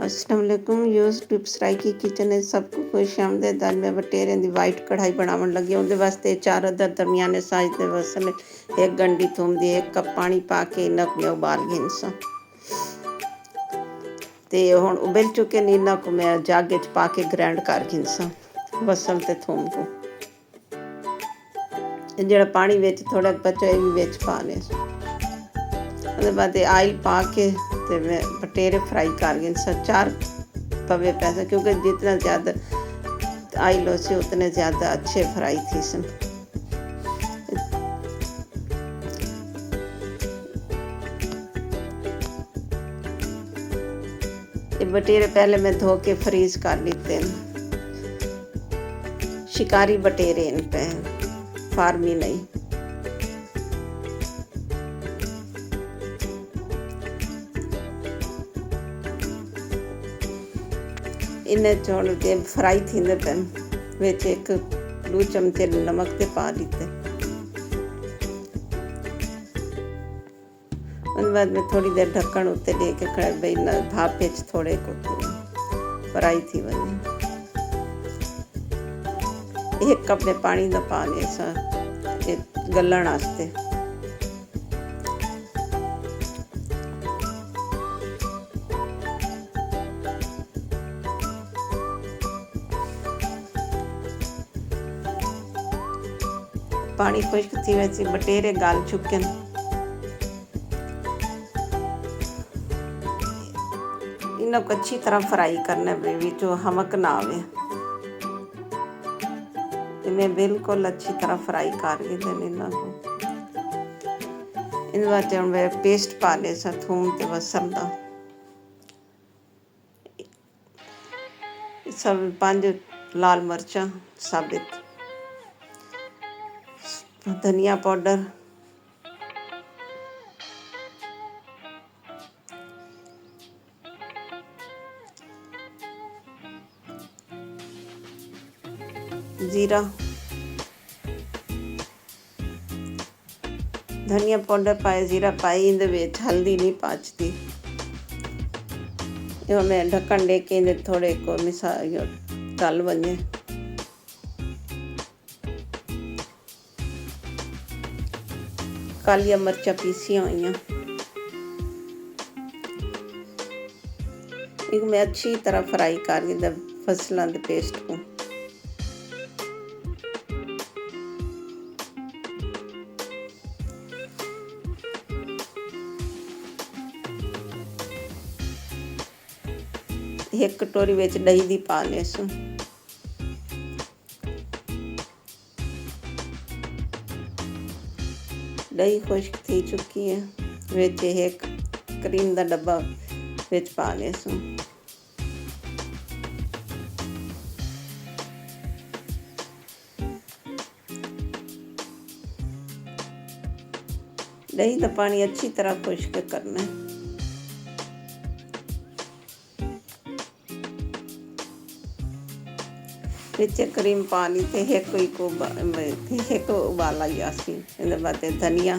अस्सलाम वालेकुम यूट्यूब सराय की किचन है सबको खुश आमदेद। अज मैं बटेरियां दी वाइट कढ़ाई बनावन लगी। उहदे वास्ते 4 अदद दरमियाने साइज दे बसल, 1 गंढी थूम दी, 1 कप पानी पा के इन्ना को मैं उबाल घिनसा ते हुण उबल चुके ने। इन्ना को मैं जागे च पा के ग्राइंड कर घिनसा बसल ते थूम को। जिहड़ा पानी विच थोड़ा बचा ये भी विच पा ले। उसके बाद आयल पा के ते मैं बटेरे फ्राई कर गए। 4 तवे पैसे क्योंकि जितना ज़्यादा आयल हो सी उतने ज़्यादा अच्छे फ्राई थी सन। ये बटेरे पहले मैं धो के फ्रीज कर लेते हैं। शिकारी बटेरे इन पे फार्मी नहीं। इन्हें छोड़ के फ्राई थींदे पे विच 1-2 चमचे नमक ते पा दिते। उसके बाद में थोड़ी देर ढक्कन उत्ते दे के खड़े भाई भाप विच थोड़े को फ्राई थी वने। 1 कप में पानी दा पा ले सा गलण वास्ते। पानी खुश्क थी वैसे बटेरे गाल चुके हैं। इन्हें को अच्छी तरह फ्राई करना है भी जो हमक ना आवे। इन्हें बिल्कुल अच्छी तरह फ्राई कर के देने इन्हें को। इन बाद मैं पेस्ट पा ले सा थूम ते बसल दा। सब 5 लाल मिर्चा साबित, धनिया पाउडर, जीरा, धनिया पाउडर पाए, जीरा पाई। इंदे विच हल्दी नहीं पाचती। ये मैं ढक्कन दे के इंदे थोड़े को मिसा तल बने। कालिया मिर्चा पीसिया हुई एक मैं अच्छी तरह फ्राई कर फसलों के पेस्ट को। एक कटोरी विच दही दी पा ले सो। दही खुश्क थी चुकी है। विच 1 क्रीम का डब्बा विच पा ले सो। दही का पानी अच्छी तरह खुश्क करना है। विच क्रीम पा ली थे एक उबाला लिया सी। इसके बाद धनिया,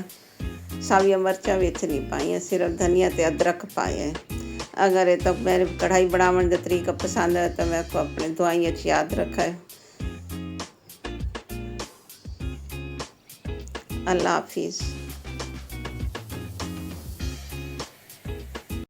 साविया मिर्चा विच नहीं पाई, सिर्फ धनिया ते अदरक पाया है। अगर ये तो मेरे कढ़ाई बनावन का तरीका पसंद है तो मैं को अपने दुआई याद रखा है। अल्लाह हाफिज़।